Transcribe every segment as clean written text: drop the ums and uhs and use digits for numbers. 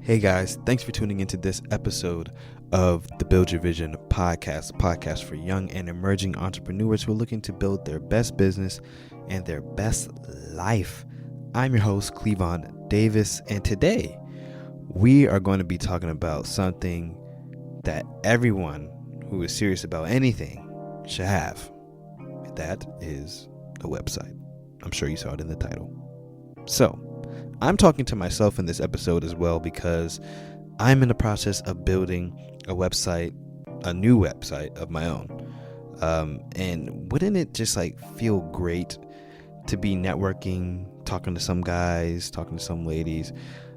Hey guys, thanks for tuning into this episode of the Build Your Vision podcast, a podcast for young and emerging entrepreneurs who are looking to build their best business and their best life. I'm your host, Clee Davis, and today we are going to be talking about something that everyone who is serious about anything should have. And that is a website. I'm sure you saw it in the title. So, I'm talking to myself in this episode as well because I'm in the process of building a website, a new website of my own. And wouldn't it just feel great to be networking, talking to some guys, talking to some ladies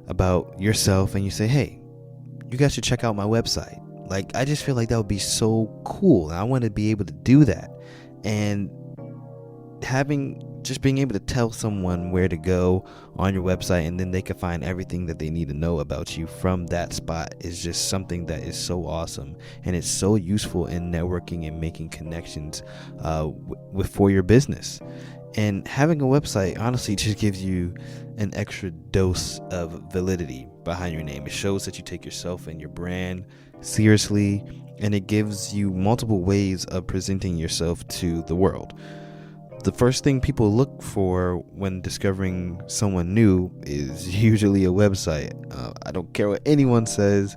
about yourself, and you say, hey, you guys should check out my website. I just feel like that would be so cool. And I want to be able to do that. And being able to tell someone where to go on your website, and then they can find everything that they need to know about you from that spot, is just something that is so awesome, and it's so useful in networking and making connections for your business. And having a website honestly just gives you an extra dose of validity behind your name. It shows that you take yourself and your brand seriously, and it gives you multiple ways of presenting yourself to the world. The first thing people look for when discovering someone new is usually a website. I don't care what anyone says.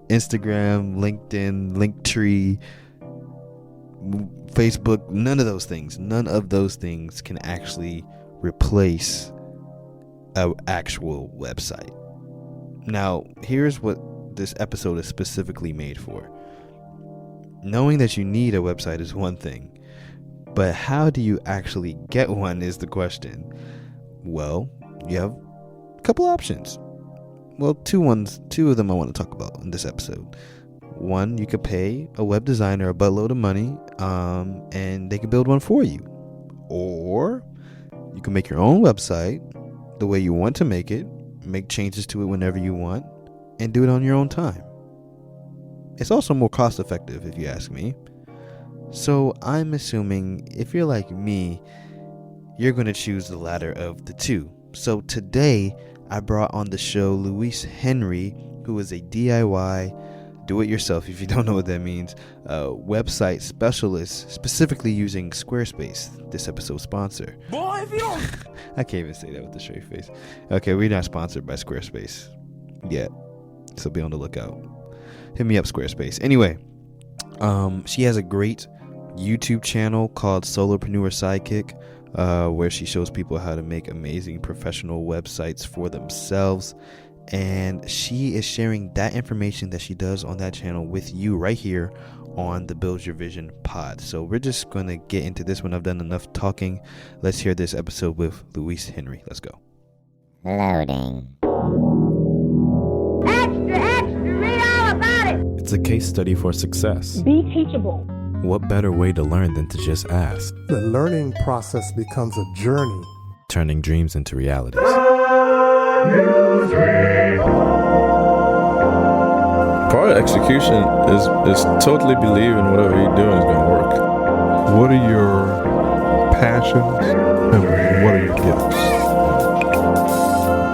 Instagram, LinkedIn, Linktree, Facebook, none of those things can actually replace an actual website. Now, here's what this episode is specifically made for. Knowing that you need a website is one thing, but how do you actually get one is the question. Well, you have a couple options. Well, two of them I want to talk about in this episode. One, you could pay a web designer a buttload of money, and they could build one for you. Or you can make your own website the way you want to make it, make changes to it whenever you want, and do it on your own time. It's also more cost effective if you ask me. So I'm assuming if you're like me, you're going to choose the latter of the two. So today I brought on the show Louise Henry, who is a DIY, do-it-yourself, if you don't know what that means, website specialist, specifically using Squarespace, this episode's sponsor. Boy, if you don't... I can't even say that with a straight face. Okay, we're not sponsored by Squarespace yet, so be on the lookout. Hit me up, Squarespace. Anyway, she has a great YouTube channel called Solopreneur Sidekick, where she shows people how to make amazing professional websites for themselves, and she is sharing that information that she does on that channel with you right here on the Build Your Vision pod. So we're just going to get into this when I've done enough talking. Let's hear this episode with Louise Henry. Let's go. Loading. Extra, read all about it. It's a case study for success. Be teachable. What better way to learn than to just ask? The learning process becomes a journey. Turning dreams into realities. Part of execution is totally believing whatever you're doing is going to work. What are your passions and what are your gifts?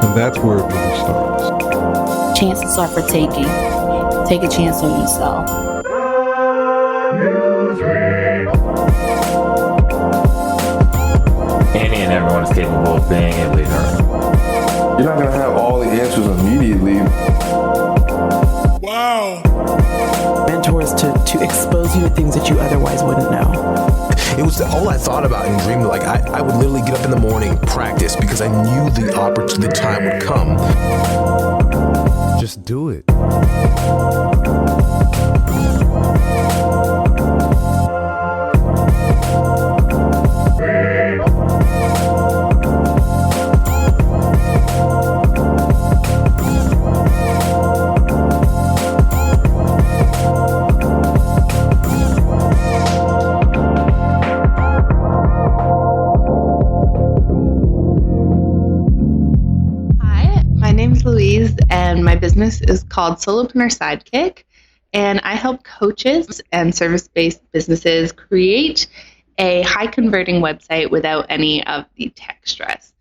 And that's where it really starts. Chances are for taking. Take a chance on yourself. Any and everyone is capable of being a leader. You're not going to have all the answers immediately. Wow. Mentors to expose you to things that you otherwise wouldn't know. It was all I thought about and dreamed. I would literally get up in the morning, practice, because I knew the time would come. Just do it. Louise, and my business is called Solopreneur Sidekick, and I help coaches and service-based businesses create a high-converting website without any of the tech stress.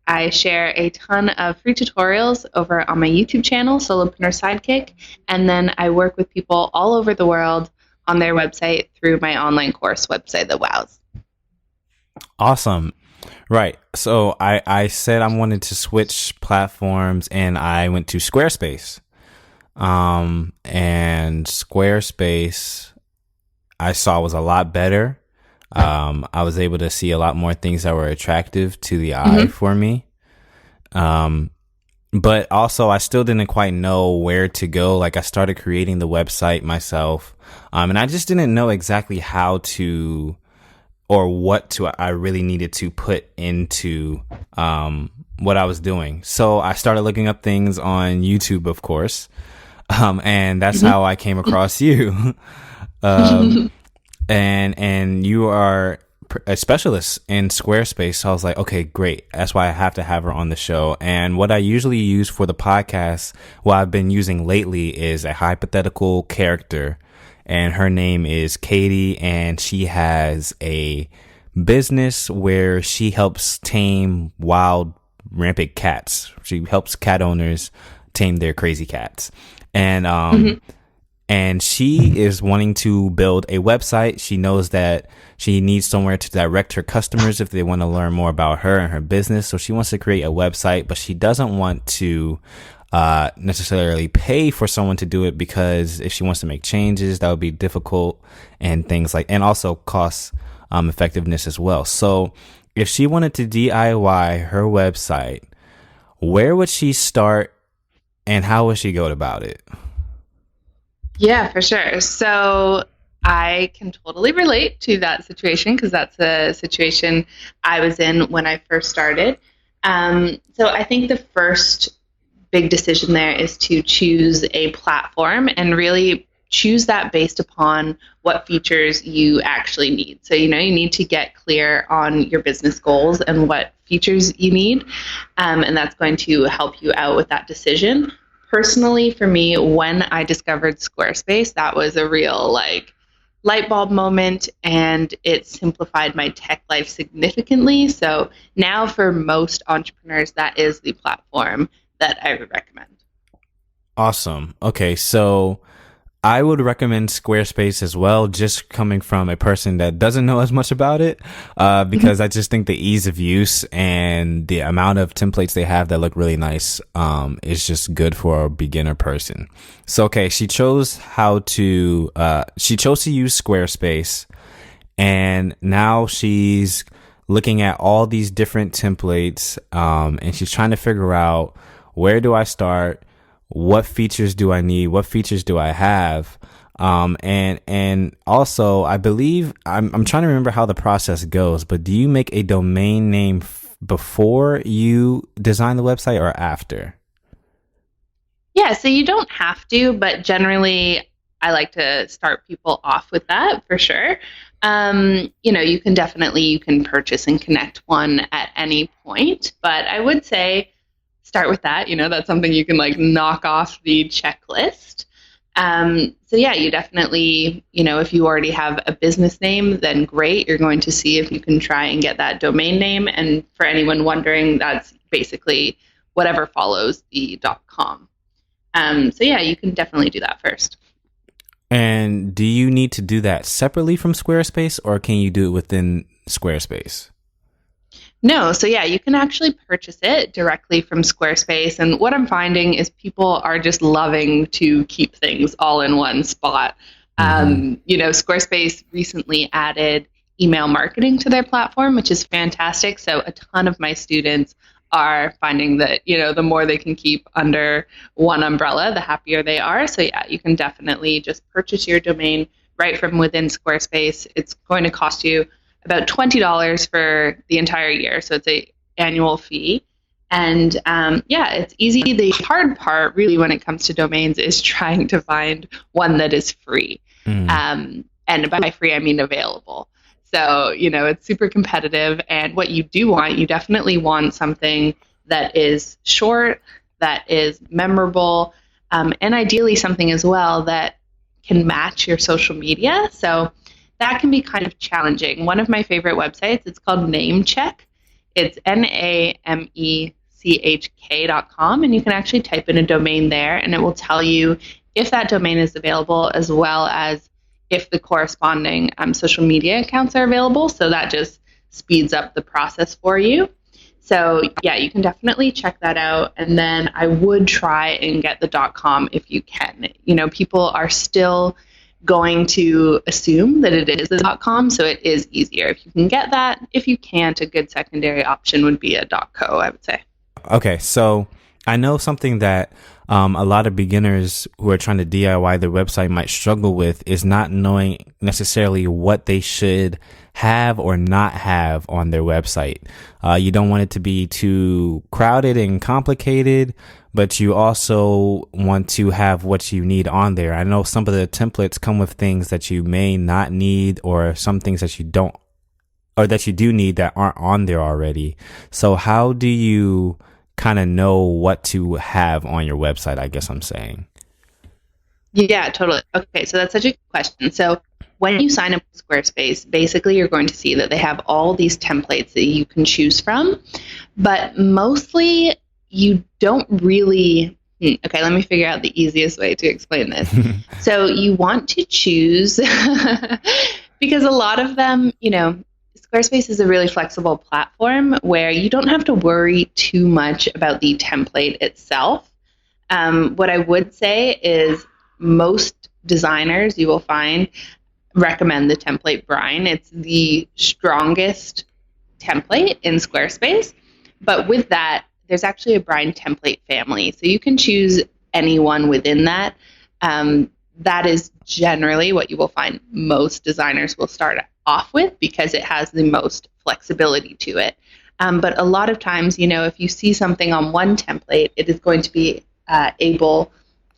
I share a ton of free tutorials over on my YouTube channel, Solopreneur Sidekick, and then I work with people all over the world on their website through my online course website, The Wows. Awesome. Right. So I said I wanted to switch platforms, and I went to Squarespace. And Squarespace I saw was a lot better. I was able to see a lot more things that were attractive to the eye for me. But also I still didn't quite know where to go. Like I started creating the website myself. And I just didn't know exactly how to, or I really needed to put into, what I was doing. So I started looking up things on YouTube, of course. And that's how I came across you. And you are a specialist in Squarespace. So I was like, okay, great. That's why I have to have her on the show. And what I usually use for the podcast, what I've been using lately, is a hypothetical character. And her name is Katie, and she has a business where she helps tame wild, rampant cats. She helps cat owners tame their crazy cats. And and she is wanting to build a website. She knows that she needs somewhere to direct her customers if they want to learn more about her and her business. So she wants to create a website, but she doesn't want to necessarily pay for someone to do it, because if she wants to make changes, that would be difficult, and things like, and also cost effectiveness as well. So if she wanted to DIY her website, where would she start, and how would she go about it? Yeah, for sure. So I can totally relate to that situation, because that's a situation I was in when I first started. So I think the first big decision there is to choose a platform, and really choose that based upon what features you actually need. So, you need to get clear on your business goals and what features you need. And that's going to help you out with that decision. Personally, for me, when I discovered Squarespace, that was a real light bulb moment, and it simplified my tech life significantly. So now for most entrepreneurs, that is the platform that I would recommend. Awesome. Okay, so I would recommend Squarespace as well, just coming from a person that doesn't know as much about it, because I just think the ease of use and the amount of templates they have that look really nice is just good for a beginner person. So, okay, she chose to use Squarespace, and now she's looking at all these different templates, and she's trying to figure out, where do I start? What features do I need? What features do I have? And also, I believe I'm trying to remember how the process goes, but do you make a domain name before you design the website or after? Yeah, so you don't have to, but generally I like to start people off with that for sure. You can purchase and connect one at any point, but I would say start with that. That's something you can knock off the checklist. So yeah, you definitely, if you already have a business name, then great. You're going to see if you can try and get that domain name. And for anyone wondering, that's basically whatever follows the .com. So yeah, you can definitely do that first. And do you need to do that separately from Squarespace, or can you do it within Squarespace? No, so yeah, you can actually purchase it directly from Squarespace. And what I'm finding is people are just loving to keep things all in one spot. Squarespace recently added email marketing to their platform, which is fantastic. So a ton of my students are finding that, the more they can keep under one umbrella, the happier they are. So yeah, you can definitely just purchase your domain right from within Squarespace. It's going to cost you about $20 for the entire year. So it's an annual fee. And it's easy. The hard part really when it comes to domains is trying to find one that is free. And by free, I mean available. So, it's super competitive. And what you do want, you definitely want something that is short, that is memorable, and ideally something as well that can match your social media. So that can be kind of challenging. One of my favorite websites, it's called Namecheck. It's namechk.com, and you can actually type in a domain there, and it will tell you if that domain is available, as well as if the corresponding social media accounts are available. So that just speeds up the process for you. So yeah, you can definitely check that out. And then I would try and get the .com if you can. You know, people are still going to assume that it is the .com, so it is easier if you can get that. If you can't, a good secondary option would be a .co, I would say. Okay, so I know something that a lot of beginners who are trying to DIY their website might struggle with is not knowing necessarily what they should have or not have on their website. You don't want it to be too crowded and complicated, but you also want to have what you need on there. I know some of the templates come with things that you may not need, or some things that you don't, or that you do need that aren't on there already. So how do you kind of know what to have on your website, I guess I'm saying? Yeah, totally. Okay, so that's such a good question. So when you sign up with Squarespace, basically you're going to see that they have all these templates that you can choose from, but mostly you don't really... Okay, let me figure out the easiest way to explain this. So you want to choose, because a lot of them, you know, Squarespace is a really flexible platform where you don't have to worry too much about the template itself. What I would say is most designers you will find recommend the template Brine. It's the strongest template in Squarespace. But with that, there's actually a Brine template family. So you can choose anyone within that. That is generally what you will find most designers will start off with, because it has the most flexibility to it. But a lot of times, you know, if you see something on one template, it is going to be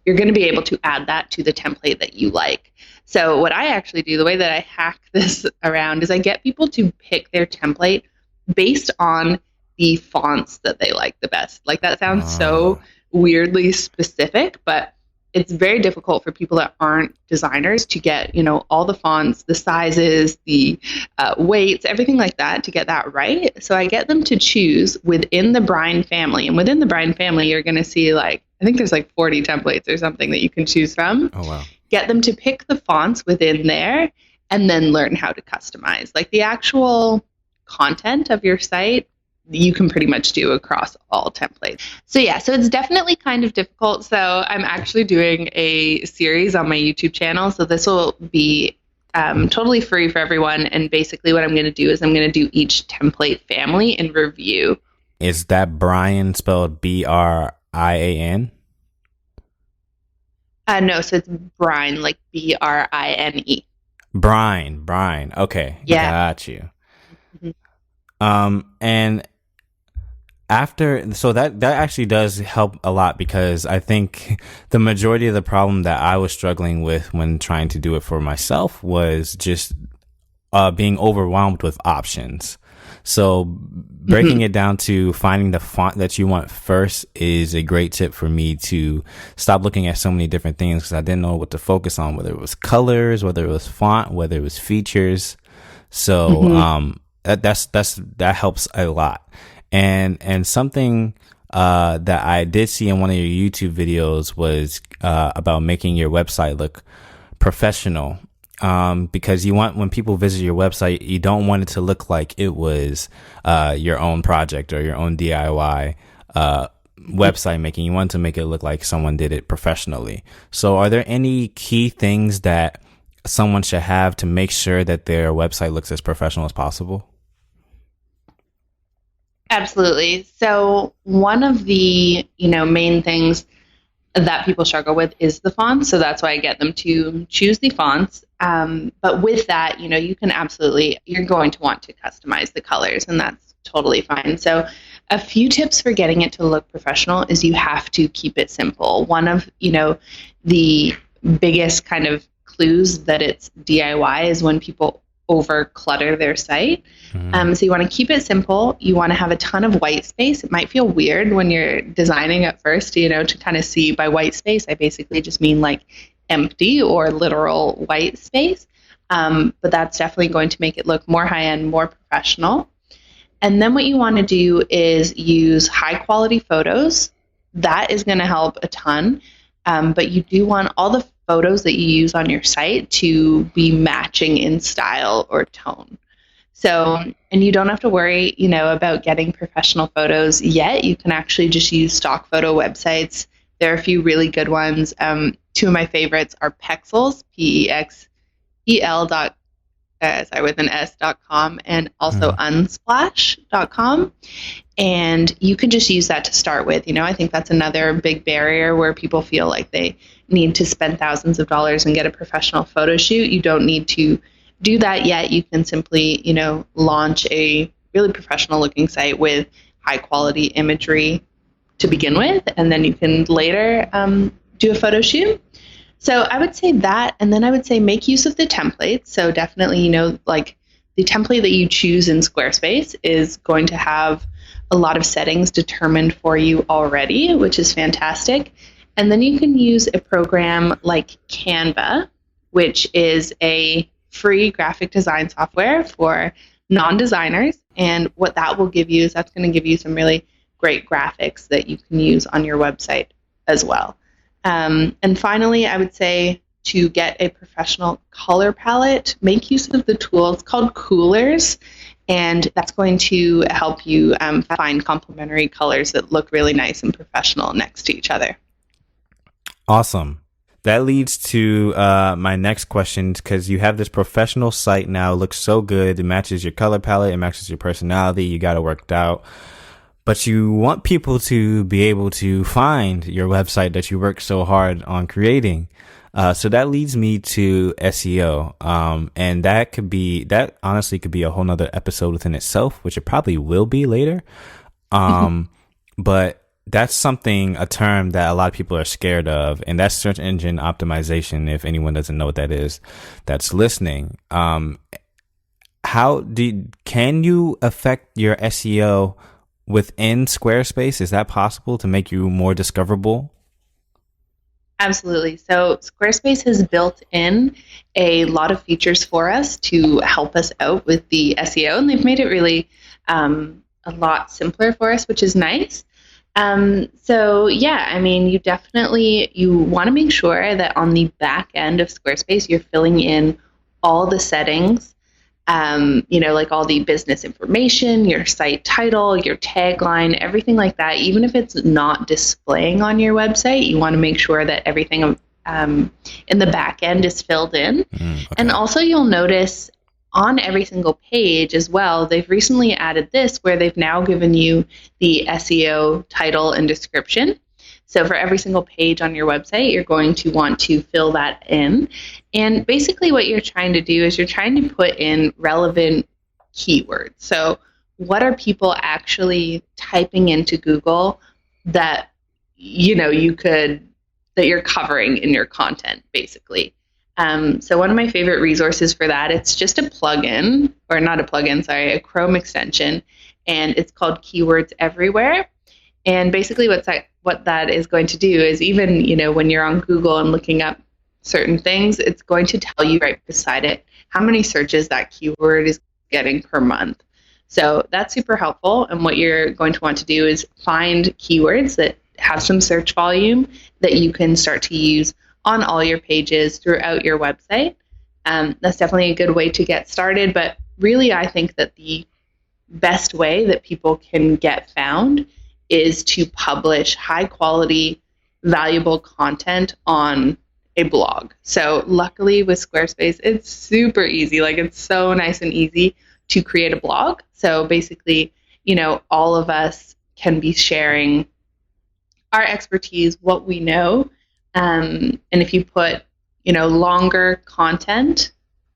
you're going to be able to add that to the template that you like. So what I actually do, the way that I hack this around, is I get people to pick their template based on the fonts that they like the best. Like, that sounds so weirdly specific, but it's very difficult for people that aren't designers to get, you know, all the fonts, the sizes, the weights, everything like that, to get that right. So I get them to choose within the Brine family. And within the Brine family, you're going to see, like, I think there's like 40 templates or something that you can choose from. Oh, wow. Get them to pick the fonts within there and then learn how to customize. Like, the actual content of your site, you can pretty much do across all templates. So yeah, so it's definitely kind of difficult. So I'm actually doing a series on my YouTube channel. So this will be totally free for everyone. And basically what I'm going to do is I'm going to do each template family in review. Is that Brian spelled Brian? No, so it's Brine, like Brine. Brine. Okay. Yeah. Got you. And after, so that actually does help a lot, because I think the majority of the problem that I was struggling with when trying to do it for myself was just being overwhelmed with options. So breaking it down to finding the font that you want first is a great tip for me to stop looking at so many different things, because I didn't know what to focus on, whether it was colors, whether it was font, whether it was features. So that helps a lot. And something that I did see in one of your YouTube videos was about making your website look professional. Because you want, when people visit your website, you don't want it to look like it was your own project or your own DIY website making. You want to make it look like someone did it professionally. So are there any key things that someone should have to make sure that their website looks as professional as possible? Absolutely. So one of the, main things that people struggle with is the fonts. So that's why I get them to choose the fonts. But with that, you can you're going to want to customize the colors, and that's totally fine. So a few tips for getting it to look professional is you have to keep it simple. One of, the biggest kind of clues that it's DIY is when people over clutter their site. So you want to keep it simple. You want to have a ton of white space. It might feel weird when you're designing at first, to kind of see. By white space, I basically just mean like empty or literal white space. But that's definitely going to make it look more high-end, more professional. And then what you want to do is use high quality photos. That is going to help a ton. But you do want all the photos that you use on your site to be matching in style or tone. So, and you don't have to worry, about getting professional photos yet. You can actually just use stock photo websites. There are a few really good ones. Two of my favorites are Pexels, Pexel with an S.com, and also unsplash.com. And you can just use that to start with. I think that's another big barrier where people feel like they need to spend thousands of dollars and get a professional photo shoot. You don't need to do that yet. You can simply, launch a really professional looking site with high quality imagery to begin with, and then you can later do a photo shoot. So I would say that, and then I would say make use of the templates. So definitely, like the template that you choose in Squarespace is going to have a lot of settings determined for you already, which is fantastic. And then you can use a program like Canva, which is a free graphic design software for non-designers. And what that will give you is that's going to give you some really great graphics that you can use on your website as well. And finally, I would say to get a professional color palette, make use of the tool. It's called Coolers, and that's going to help you find complementary colors that look really nice and professional next to each other. Awesome. That leads to my next question, because you have this professional site now. It looks so good. It matches your color palette. It matches your personality. You got it worked out. But you want people to be able to find your website that you worked so hard on creating. So that leads me to SEO. And that honestly could be a whole nother episode within itself, which it probably will be later. But that's a term that a lot of people are scared of. And that's search engine optimization. If anyone doesn't know what that is, that's listening. Can you affect your SEO within Squarespace? Is that possible to make you more discoverable? Absolutely. So Squarespace has built in a lot of features for us to help us out with the SEO, and they've made it really a lot simpler for us, which is nice. So yeah, I mean, you want to make sure that on the back end of Squarespace, you're filling in all the settings, like all the business information, your site title, your tagline, everything like that. Even if it's not displaying on your website, you want to make sure that everything in the back end is filled in. Okay. And also you'll notice on every single page as well, they've recently added this where they've now given you the SEO title and description. So for every single page on your website, you're going to want to fill that in. And basically what you're trying to do is you're trying to put in relevant keywords. So what are people actually typing into Google that, that you're covering in your content, basically. So one of my favorite resources for that, it's just a plugin, or not a plugin, sorry, a Chrome extension, and it's called Keywords Everywhere. And basically what that is going to do is even, when you're on Google and looking up certain things, it's going to tell you right beside it how many searches that keyword is getting per month. So that's super helpful. And what you're going to want to do is find keywords that have some search volume that you can start to use on all your pages throughout your website. That's definitely a good way to get started. But really, I think that the best way that people can get found is to publish high quality, valuable content on a blog. So luckily with Squarespace, it's super easy. Like, it's so nice and easy to create a blog. So basically, all of us can be sharing our expertise, what we know. And if you put, longer content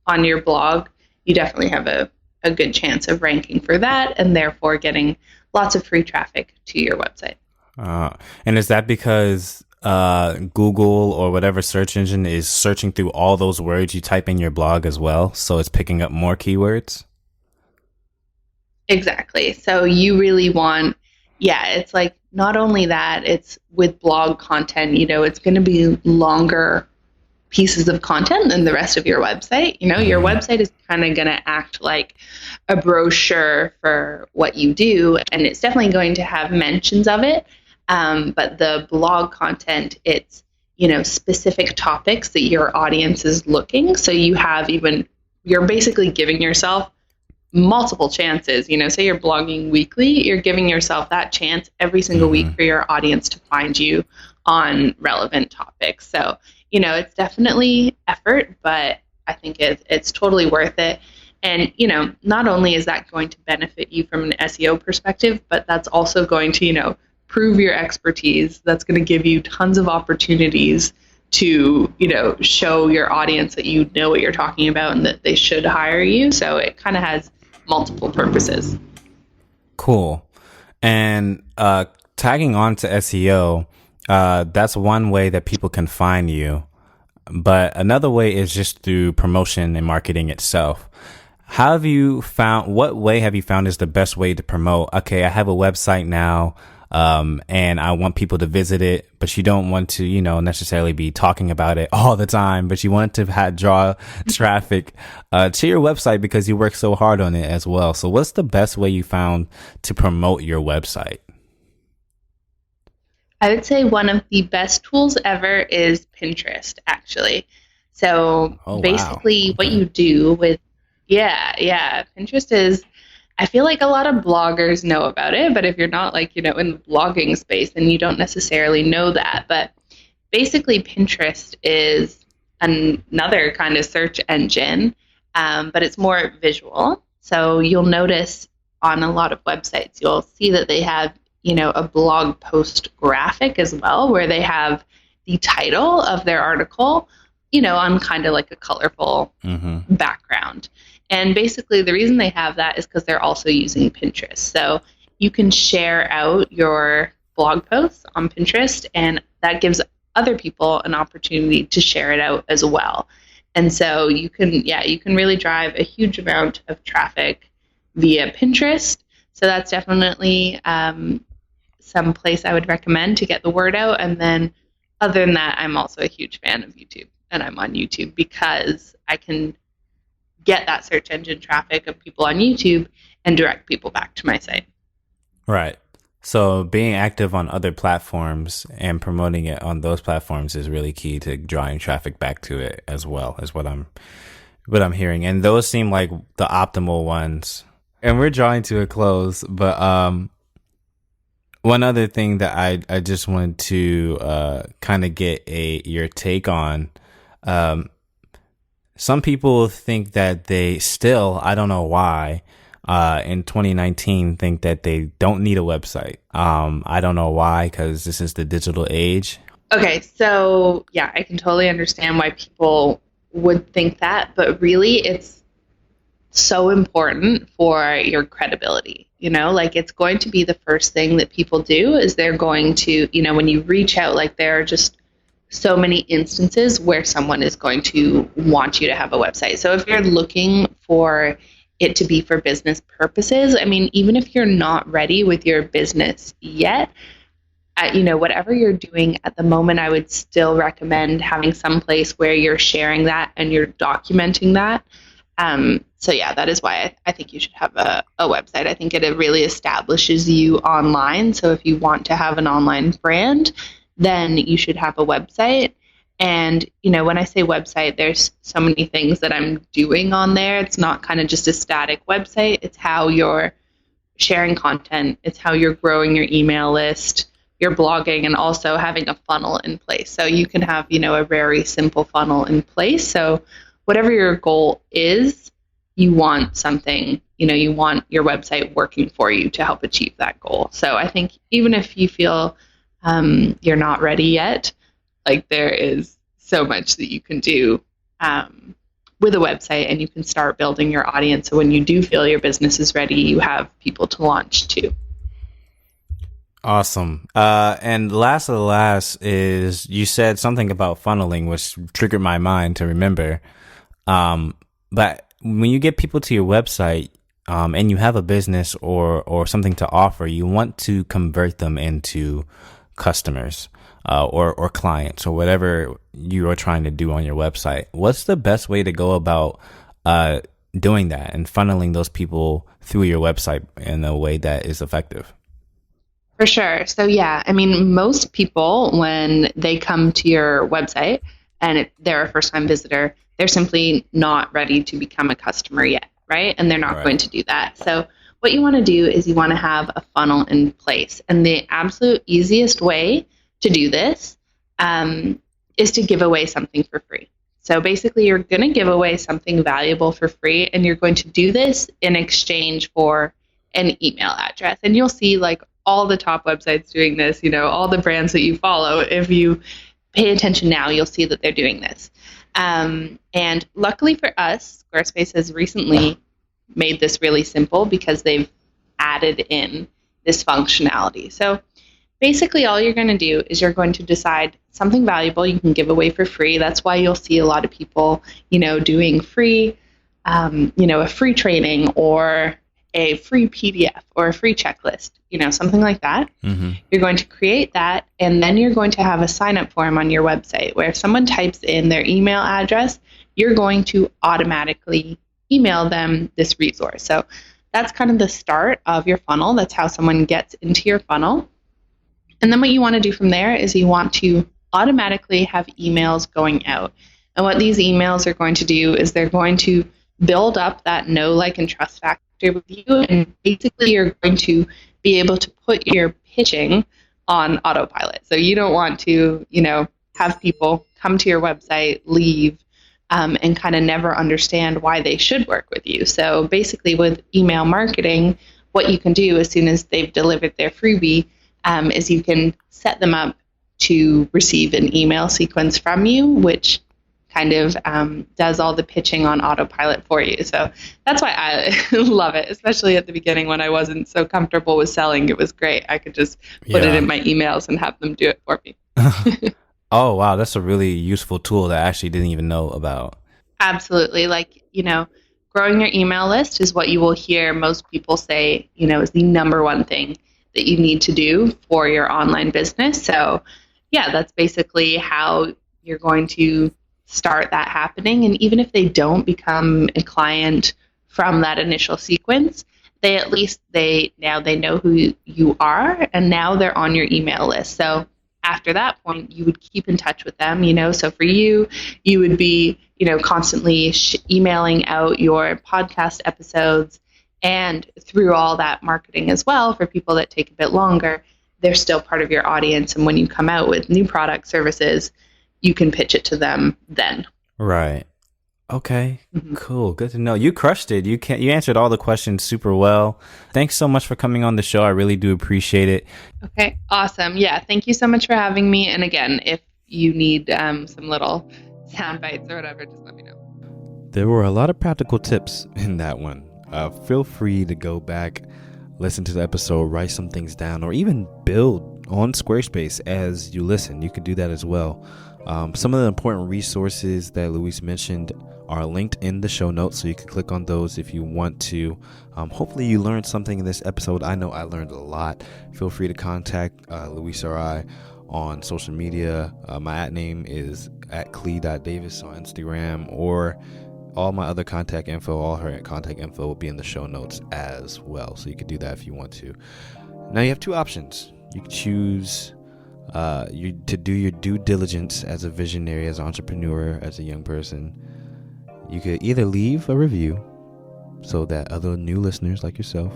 on your blog, you definitely have a good chance of ranking for that and therefore getting lots of free traffic to your website. And is that because Google or whatever search engine is searching through all those words you type in your blog as well, so it's picking up more keywords? Exactly. So you really want, it's like not only that, it's with blog content, it's going to be longer pieces of content than the rest of your website. Your website is kind of going to act like a brochure for what you do, and it's definitely going to have mentions of it. But the blog content, it's, specific topics that your audience is looking. So you're basically giving yourself multiple chances. Say you're blogging weekly, you're giving yourself that chance every single week for your audience to find you on relevant topics. So, it's definitely effort, but I think it's totally worth it. And, not only is that going to benefit you from an SEO perspective, but that's also going to, prove your expertise. That's going to give you tons of opportunities to, show your audience that you know what you're talking about and that they should hire you. So it kind of has multiple purposes. Cool. And tagging on to SEO, that's one way that people can find you. But another way is just through promotion and marketing itself. What way have you found is the best way to promote? Okay, I have a website now, and I want people to visit it, but you don't want to, necessarily be talking about it all the time, but you want to draw traffic to your website because you work so hard on it as well. So what's the best way you found to promote your website? I would say one of the best tools ever is Pinterest, actually. So basically what you do with, Pinterest is, I feel like a lot of bloggers know about it, but if you're not in the blogging space, then you don't necessarily know that. But basically Pinterest is another kind of search engine, but it's more visual. So you'll notice on a lot of websites, you'll see that they have, a blog post graphic as well, where they have the title of their article, on kind of like a colorful background. And basically the reason they have that is because they're also using Pinterest. So you can share out your blog posts on Pinterest, and that gives other people an opportunity to share it out as well. And so you can really drive a huge amount of traffic via Pinterest. So that's definitely some place I would recommend to get the word out. And then other than that, I'm also a huge fan of YouTube, and I'm on YouTube because I can get that search engine traffic of people on YouTube and direct people back to my site. Right. So being active on other platforms and promoting it on those platforms is really key to drawing traffic back to it as well, is what I'm hearing. And those seem like the optimal ones. And we're drawing to a close, but one other thing that I just wanted to kind of get your take on. Some people think that they still, I don't know why, in 2019 think that they don't need a website. I don't know why, because this is the digital age. Okay, so yeah, I can totally understand why people would think that, but really it's so important for your credibility. It's going to be the first thing that people do is they're going to, when you reach out, there are just so many instances where someone is going to want you to have a website. So if you're looking for it to be for business purposes, I mean, even if you're not ready with your business yet, whatever you're doing at the moment, I would still recommend having some place where you're sharing that and you're documenting that. So yeah, that is why I think you should have a website. I think it really establishes you online. So if you want to have an online brand, then you should have a website. And, when I say website, there's so many things that I'm doing on there. It's not kind of just a static website. It's how you're sharing content. It's how you're growing your email list, you're blogging, and also having a funnel in place. So you can have, a very simple funnel in place. So whatever your goal is, you want something, you want your website working for you to help achieve that goal. So I think even if you feel you're not ready yet, there is so much that you can do with a website, and you can start building your audience. So when you do feel your business is ready, you have people to launch to. Awesome. And last of the last is you said something about funneling, which triggered my mind to remember. But when you get people to your website, and you have a business or something to offer, you want to convert them into customers. or clients or whatever you are trying to do on your website. What's the best way to go about doing that and funneling those people through your website in a way that is effective? For sure. So yeah, I mean, most people, when they come to your website and they're a first-time visitor, they're simply not ready to become a customer yet, right? And they're not going to do that. So what you want to do is you want to have a funnel in place. And the absolute easiest way to do this is to give away something for free. So basically, you're going to give away something valuable for free, and you're going to do this in exchange for an email address. And you'll see like all the top websites doing this, you know, all the brands that you follow. If you pay attention now, you'll see that they're doing this. And luckily for us, Squarespace has recently made this really simple because they've added in this functionality. So basically all you're going to do is you're going to decide something valuable you can give away for free. That's why you'll see a lot of people, you know, doing free, a free training or a free PDF or a free checklist, you know, something like that. Mm-hmm. You're going to create that, and then you're going to have a sign-up form on your website where if someone types in their email address, you're going to automatically email them this resource. So that's kind of the start of your funnel. That's how someone gets into your funnel. And then what you want to do from there is you want to automatically have emails going out. And what these emails are going to do is they're going to build up that know, like, and trust factor with you. And basically you're going to be able to put your pitching on autopilot. So you don't want to, you know, have people come to your website, leave, and kind of never understand why they should work with you. So basically with email marketing, what you can do as soon as they've delivered their freebie is you can set them up to receive an email sequence from you, which kind of does all the pitching on autopilot for you. So that's why I love it, especially at the beginning when I wasn't so comfortable with selling. It was great. I could just put it in my emails and have them do it for me. Oh, wow. That's a really useful tool that I actually didn't even know about. Absolutely. Like, you know, growing your email list is what you will hear most people say, you know, is the number one thing that you need to do for your online business. So yeah, that's basically how you're going to start that happening. And even if they don't become a client from that initial sequence, they at least now know who you are, and now they're on your email list. So after that point, you would keep in touch with them, you know. So for you, you would be, you know, constantly emailing out your podcast episodes, and through all that marketing as well, for people that take a bit longer, they're still part of your audience. And when you come out with new product services, you can pitch it to them then. Right. Okay. Mm-hmm. Cool. Good to know. You crushed it. You answered all the questions super well. Thanks so much for coming on the show. I really do appreciate it. Okay. Awesome. Yeah. Thank you so much for having me. And again, if you need some little sound bites or whatever, just let me know. There were a lot of practical tips in that one. Feel free to go back, listen to the episode, write some things down, or even build on Squarespace as you listen. You can do that as well. Some of the important resources that Louise mentioned are linked in the show notes, so you can click on those if you want to. Hopefully you learned something in this episode. I know I learned a lot. Feel free to contact Louise or I on social media. My @name is @Clee.Davis on Instagram, or all my other contact info, all her contact info will be in the show notes as well. So you can do that if you want to. Now you have two options. You can choose to do your due diligence as a visionary, as an entrepreneur, as a young person. You could either leave a review so that other new listeners like yourself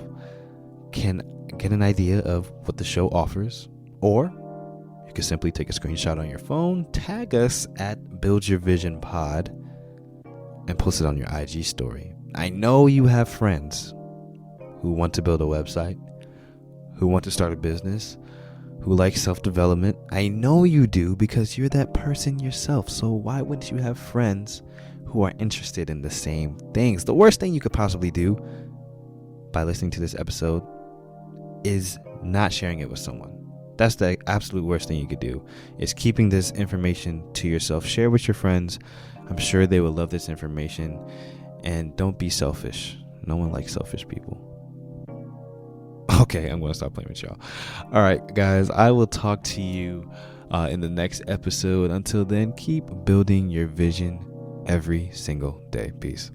can get an idea of what the show offers, or you could simply take a screenshot on your phone, tag us at Build Your Vision Pod, and post it on your IG story. I know you have friends who want to build a website, who want to start a business, who like self-development. I know you do, because you're that person yourself. So why wouldn't you have friends who are interested in the same things? The worst thing you could possibly do by listening to this episode is not sharing it with someone. That's the absolute worst thing you could do, is keeping this information to yourself. Share with your friends. I'm sure they will love this information. And don't be selfish. No one likes selfish people. Okay, I'm going to stop playing with y'all. All right, guys, I will talk to you in the next episode. Until then, keep building your vision every single day. Peace.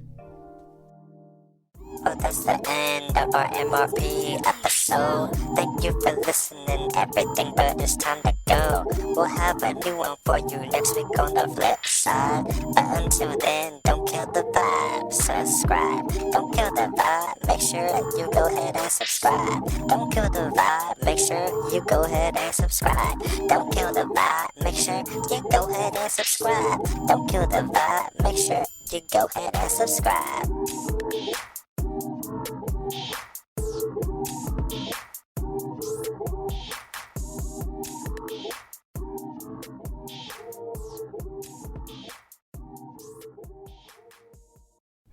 Oh, that's the end of our MRP episode. Thank you for listening, everything, but it's time to go. We'll have a new one for you next week on the flip side. But until then, don't kill the vibe, subscribe. Don't kill the vibe, make sure you go ahead and subscribe. Don't kill the vibe, make sure you go ahead and subscribe. Don't kill the vibe, make sure you go ahead and subscribe. Don't kill the vibe, make sure you go ahead and subscribe.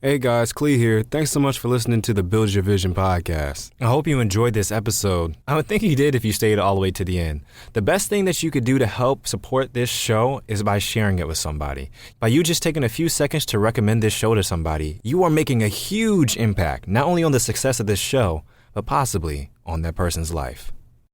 Hey guys, Clee here. Thanks so much for listening to the Build Your Vision podcast. I hope you enjoyed this episode. I would think you did if you stayed all the way to the end. The best thing that you could do to help support this show is by sharing it with somebody. By you just taking a few seconds to recommend this show to somebody, you are making a huge impact, not only on the success of this show, but possibly on that person's life.